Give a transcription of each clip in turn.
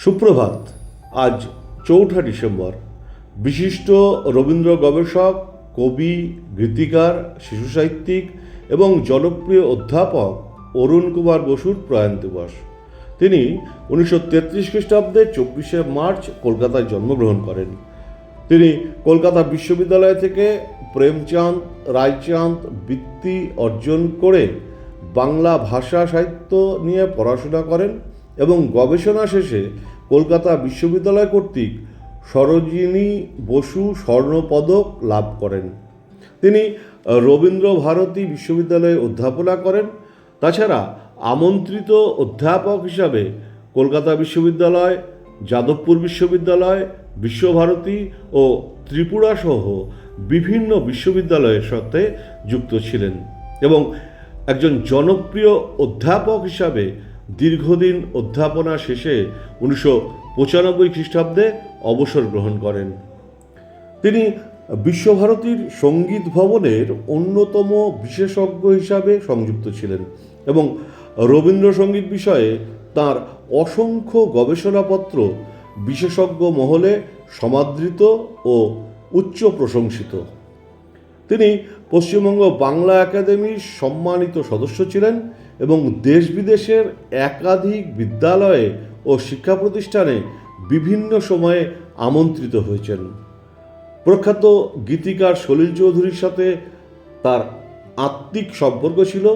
সুপ্রভাত। আজ 4 ডিসেম্বর। বিশিষ্ট রবীন্দ্র গবেষক, কবি, গীতিকার, শিশু সাহিত্যিক এবং জনপ্রিয় অধ্যাপক অরুণ কুমার বসুর প্রয়াণ দিবস। তিনি 1933 খ্রিস্টাব্দে 24শে মার্চ কলকাতায় জন্মগ্রহণ করেন। তিনি কলকাতা বিশ্ববিদ্যালয় থেকে প্রেমচাঁদ রায়চাঁদ বৃত্তি অর্জন করে বাংলা ভাষা সাহিত্য নিয়ে পড়াশোনা করেন এবং গবেষণা শেষে কলকাতা বিশ্ববিদ্যালয় কর্তৃক সরোজিনী বসু স্বর্ণপদক লাভ করেন। তিনি রবীন্দ্র ভারতী বিশ্ববিদ্যালয়ে অধ্যাপনা করেন। তাছাড়া আমন্ত্রিত অধ্যাপক হিসাবে কলকাতা বিশ্ববিদ্যালয়, যাদবপুর বিশ্ববিদ্যালয়, বিশ্বভারতী ও ত্রিপুরা সহ বিভিন্ন বিশ্ববিদ্যালয়ের সাথে যুক্ত ছিলেন এবং একজন জনপ্রিয় অধ্যাপক হিসাবে দীর্ঘদিন অধ্যাপনা শেষে 1995 খ্রিস্টাব্দে অবসর গ্রহণ করেন। তিনি বিশ্বভারতীর সঙ্গীত ভবনের অন্যতম বিশেষজ্ঞ হিসাবে সংযুক্ত ছিলেন এবং রবীন্দ্রসঙ্গীত বিষয়ে তাঁর অসংখ্য গবেষণাপত্র বিশেষজ্ঞ মহলে সমাদৃত ও উচ্চ প্রশংসিত। তিনি পশ্চিমবঙ্গ বাংলা একাডেমির সম্মানিত সদস্য ছিলেন এবং দেশ বিদেশের একাধিক বিদ্যালয়ে ও শিক্ষা প্রতিষ্ঠানে বিভিন্ন সময়ে আমন্ত্রিত হয়েছেন। প্রখ্যাত গীতিকার সলিল চৌধুরীর সাথে তার আত্মিক সম্পর্ক ছিল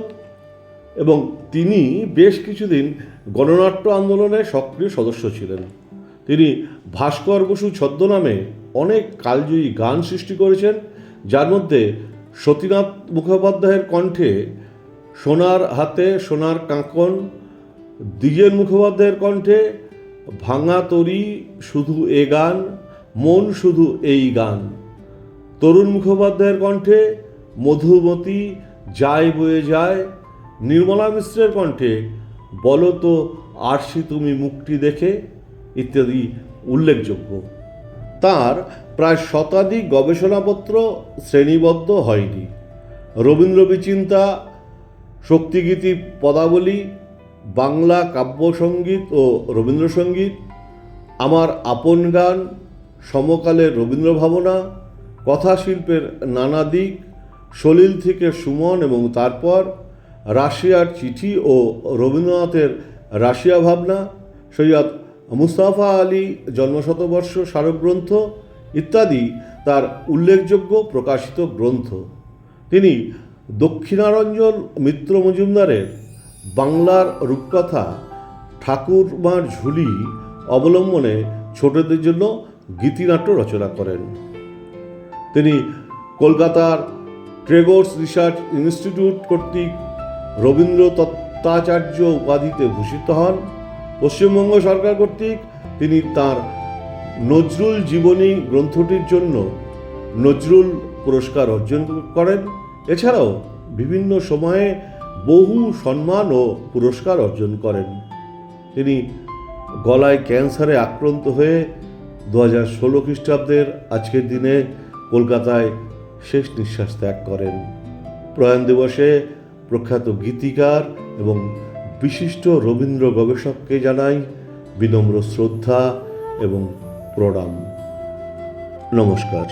এবং তিনি বেশ কিছুদিন গণনাট্য আন্দোলনের সক্রিয় সদস্য ছিলেন। তিনি ভাস্কর বসু ছদ্মনামে অনেক কালজয়ী গান সৃষ্টি করেছেন, যার মধ্যে সতীনাথ মুখোপাধ্যায়ের কণ্ঠে সোনার হাতে সোনার কাঁকন, দ্বিজেন মুখোপাধ্যায়ের কণ্ঠে ভাঙা তরি শুধু এ গান, মন শুধু এই গান, তরুণ মুখোপাধ্যায়ের কণ্ঠে মধুমতি যায় বয়ে যায়, নির্মলা মিশ্রের কণ্ঠে বলো তো আরশি তুমি মুখটি দেখে ইত্যাদি উল্লেখযোগ্য। তার প্রায় শতাধিক গবেষণাপত্র শ্রেণীবদ্ধ হয়নি। রবীন্দ্র বিচিন্তা, শক্তিগীতি পদাবলী, বাংলা কাব্যসঙ্গীত ও রবীন্দ্রসঙ্গীত, আমার আপন গান, সমকালের রবীন্দ্র ভাবনা, কথাশিল্পের নানা দিক, সলিল থেকে সুমন এবং তারপর, রাশিয়ার চিঠি ও রবীন্দ্রনাথের রাশিয়া ভাবনা, সৈয়দ মুস্তাফা আলী জন্মশতবর্ষ স্মারকগ্রন্থ ইত্যাদি তার উল্লেখযোগ্য প্রকাশিত গ্রন্থ। তিনি দক্ষিণারঞ্জন মিত্র মজুমদারের বাংলার রূপকথা ঠাকুরমার ঝুলি অবলম্বনে ছোটদের জন্য গীতিনাট্য রচনা করেন। তিনি কলকাতার ট্রেগোর্স রিসার্চ ইনস্টিটিউট কর্তৃক রবীন্দ্র তত্ত্বাচার্য উপাধিতে ভূষিত হন। পশ্চিমবঙ্গ সরকার কর্তৃক তিনি তাঁর নজরুল জীবনী গ্রন্থটির জন্য নজরুল পুরস্কার অর্জন করেন। এছাড়াও বিভিন্ন সময়ে বহু সম্মান ও পুরস্কার অর্জন করেন। তিনি গলায় ক্যান্সারে আক্রান্ত হয়ে 2016 খ্রিস্টাব্দের আজকের দিনে কলকাতায় শেষ নিঃশ্বাস ত্যাগ করেন। প্রয়াণ দিবসে প্রখ্যাত গীতিকার এবং বিশিষ্ট রবীন্দ্র গবেষককে জানাই বিনম্র শ্রদ্ধা এবং প্রণাম। নমস্কার।